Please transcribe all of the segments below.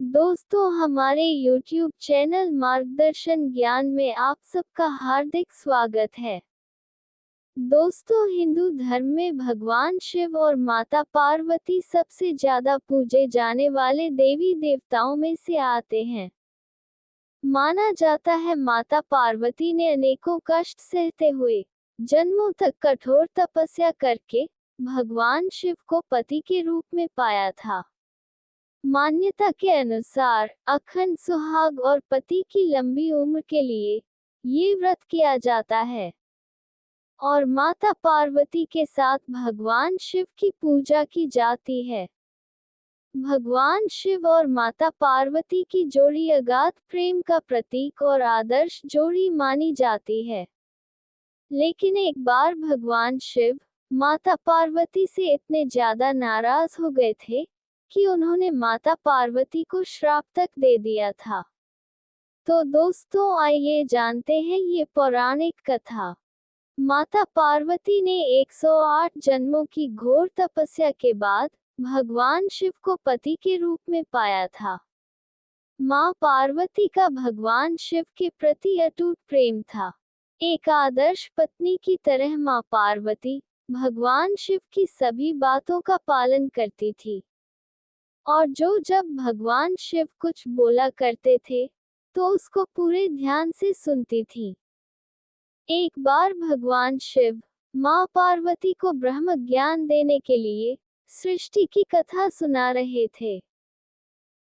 दोस्तों, हमारे YouTube channel मार्गदर्शन ज्ञान में आप सबका हार्दिक स्वागत है। दोस्तों, हिंदू धर्म में भगवान शिव और माता पार्वती सबसे ज्यादा पूजे जाने वाले देवी देवताओं में से आते हैं। माना जाता है माता पार्वती ने अनेकों कष्ट सहते हुए जन्मों तक कठोर तपस्या करके भगवान शिव को पति के रूप में पाया था। मान्यता के अनुसार अखंड सुहाग और पति की लंबी उम्र के लिए ये व्रत किया जाता है और माता पार्वती के साथ भगवान शिव की पूजा की जाती है। भगवान शिव और माता पार्वती की जोड़ी अगाध प्रेम का प्रतीक और आदर्श जोड़ी मानी जाती है। लेकिन एक बार भगवान शिव माता पार्वती से इतने ज्यादा नाराज हो गए थे कि उन्होंने माता पार्वती को श्राप तक दे दिया था। तो दोस्तों, आइए जानते हैं ये पौराणिक कथा। माता पार्वती ने 108 जन्मों की घोर तपस्या के बाद भगवान शिव को पति के रूप में पाया था। माँ पार्वती का भगवान शिव के प्रति अटूट प्रेम था। एक आदर्श पत्नी की तरह माँ पार्वती भगवान शिव की सभी बातों का पालन करती थी और जब भगवान शिव कुछ बोला करते थे तो उसको पूरे ध्यान से सुनती थी। एक बार भगवान शिव माँ पार्वती को ब्रह्म ज्ञान देने के लिए सृष्टि की कथा सुना रहे थे।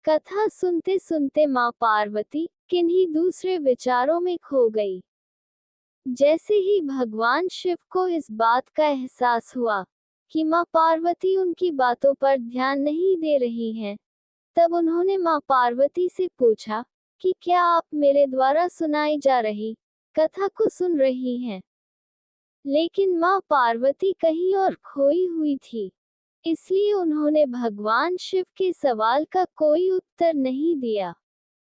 कथा सुनते सुनते माँ पार्वती किन्हीं दूसरे विचारों में खो गई। जैसे ही भगवान शिव को इस बात का एहसास हुआ कि माँ पार्वती उनकी बातों पर ध्यान नहीं दे रही हैं, तब उन्होंने माँ पार्वती से पूछा कि क्या आप मेरे द्वारा सुनाई जा रही कथा को सुन रही हैं? लेकिन माँ पार्वती कहीं और खोई हुई थी, इसलिए उन्होंने भगवान शिव के सवाल का कोई उत्तर नहीं दिया।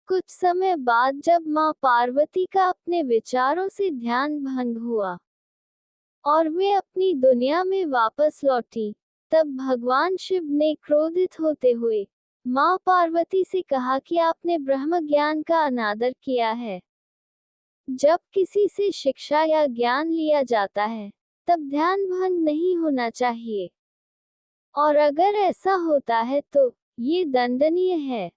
कुछ समय बाद जब माँ पार्वती का अपने विचारों से ध्यान भंग हुआ और वे अपनी दुनिया में वापस लौटी, तब भगवान शिव ने क्रोधित होते हुए माँ पार्वती से कहा कि आपने ब्रह्म ज्ञान का अनादर किया है। जब किसी से शिक्षा या ज्ञान लिया जाता है तब ध्यान भंग नहीं होना चाहिए, और अगर ऐसा होता है तो ये दंडनीय है।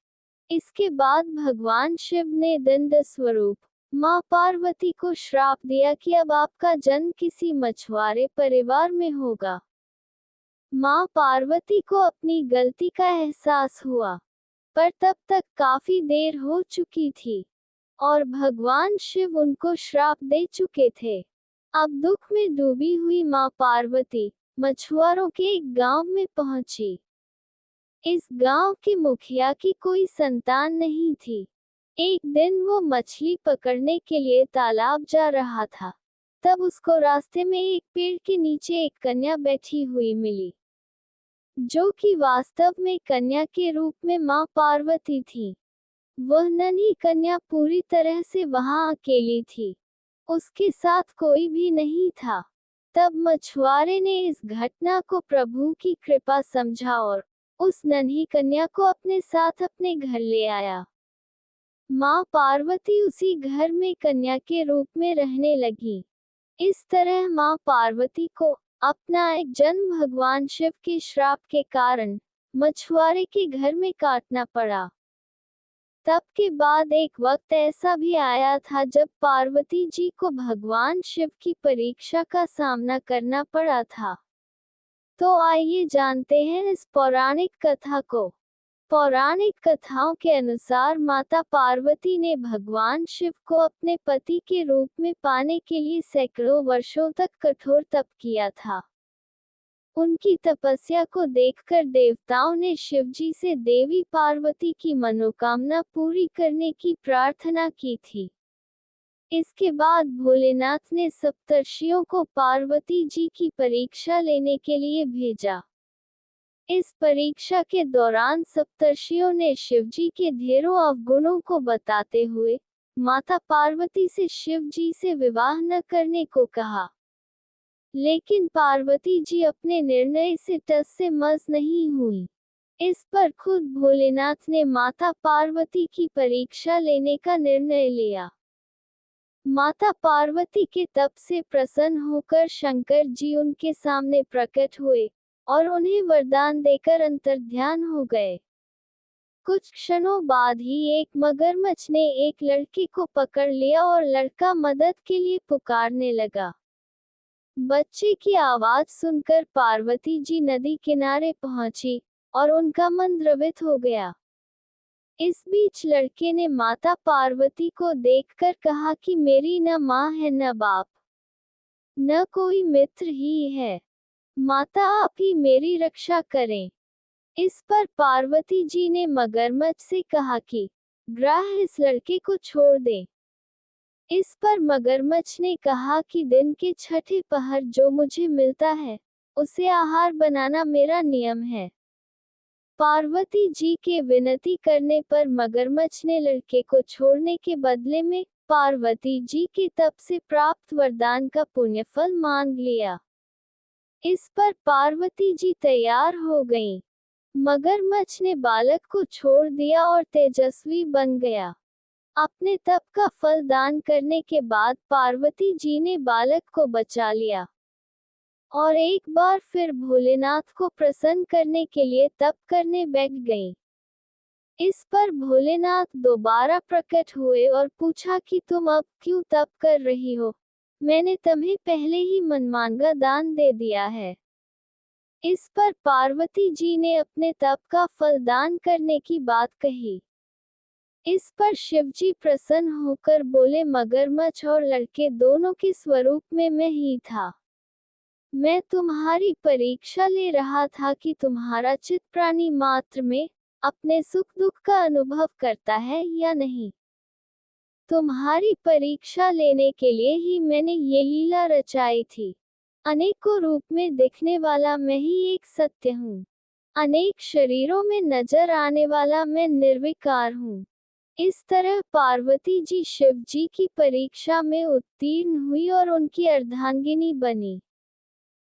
इसके बाद भगवान शिव ने दंड स्वरूप माँ पार्वती को श्राप दिया कि अब आपका जन्म किसी मछुआरे परिवार में होगा। माँ पार्वती को अपनी गलती का एहसास हुआ, पर तब तक काफी देर हो चुकी थी और भगवान शिव उनको श्राप दे चुके थे। अब दुख में डूबी हुई माँ पार्वती मछुआरों के एक गांव में पहुंची। इस गांव के मुखिया की कोई संतान नहीं थी। एक दिन वो मछली पकड़ने के लिए तालाब जा रहा था, तब उसको रास्ते में एक पेड़ के नीचे एक कन्या बैठी हुई मिली, जो कि वास्तव में कन्या के रूप में माँ पार्वती थी। वह नन्ही कन्या पूरी तरह से वहां अकेली थी, उसके साथ कोई भी नहीं था। तब मछुआरे ने इस घटना को प्रभु की कृपा समझा और उस नन्ही कन्या को अपने साथ अपने घर ले आया। माँ पार्वती उसी घर में कन्या के रूप में रहने लगी। इस तरह माँ पार्वती को अपना एक जन्म भगवान शिव के श्राप के कारण मछुआरे के घर में काटना पड़ा। तब के बाद एक वक्त ऐसा भी आया था जब पार्वती जी को भगवान शिव की परीक्षा का सामना करना पड़ा था। तो आइए जानते हैं इस पौराणिक कथा को। पौराणिक कथाओं के अनुसार माता पार्वती ने भगवान शिव को अपने पति के रूप में पाने के लिए सैकड़ों वर्षों तक कठोर तप किया था। उनकी तपस्या को देखकर देवताओं ने शिवजी से देवी पार्वती की मनोकामना पूरी करने की प्रार्थना की थी। इसके बाद भोलेनाथ ने सप्तर्षियों को पार्वती जी की परीक्षा लेने के लिए भेजा। इस परीक्षा के दौरान सप्तर्षियों ने शिवजी के ढेरों अवगुणों को बताते हुए माता पार्वती से शिवजी से विवाह न करने को कहा। लेकिन पार्वती जी अपने निर्णय से टस से मस नहीं हुई। इस पर खुद भोलेनाथ ने माता पार्वती की परीक्षा लेने का निर्णय लिया। माता पार्वती के तप से प्रसन्न होकर शंकर जी उनके सामने प्रकट हुए और उन्हें वरदान देकर अंतर्ध्यान हो गए। कुछ क्षणों बाद ही एक मगरमच्छ ने एक लड़के को पकड़ लिया और लड़का मदद के लिए पुकारने लगा। बच्चे की आवाज सुनकर पार्वती जी नदी किनारे पहुंची और उनका मन द्रवित हो गया। इस बीच लड़के ने माता पार्वती को देखकर कहा कि मेरी न माँ है न बाप, न कोई मित्र ही है। माता आप ही मेरी रक्षा करें। इस पर पार्वती जी ने मगरमच्छ से कहा कि ग्राह इस लड़के को छोड़ दें। इस पर मगरमच्छ ने कहा कि दिन के छठे पहर जो मुझे मिलता है उसे आहार बनाना मेरा नियम है। पार्वती जी के विनती करने पर मगरमच्छ ने लड़के को छोड़ने के बदले में पार्वती जी के तप से प्राप्त वरदान का पुण्यफल मांग लिया। इस पर पार्वती जी तैयार हो गईं। मगरमच्छ ने बालक को छोड़ दिया और तेजस्वी बन गया। अपने तप का फल दान करने के बाद पार्वती जी ने बालक को बचा लिया और एक बार फिर भोलेनाथ को प्रसन्न करने के लिए तप करने बैठ गईं। इस पर भोलेनाथ दोबारा प्रकट हुए और पूछा कि तुम अब क्यों तप कर रही हो? मैंने तुम्हें पहले ही मनमांगा दान दे दिया है। इस पर पार्वती जी ने अपने तप का फल दान करने की बात कही। इस पर शिवजी प्रसन्न होकर बोले मगरमच्छ और लड़के दोनों के स्वरूप में मैं ही था। मैं तुम्हारी परीक्षा ले रहा था कि तुम्हारा चित्त प्राणी मात्र में अपने सुख दुख का अनुभव करता है या नहीं। तुम्हारी परीक्षा लेने के लिए ही मैंने ये लीला रचाई थी। अनेकों रूप में दिखने वाला मैं ही एक सत्य हूँ। अनेक शरीरों में नजर आने वाला मैं निर्विकार हूँ। इस तरह पार्वती जी शिव जी की परीक्षा में उत्तीर्ण हुई और उनकी अर्धांगिनी बनी।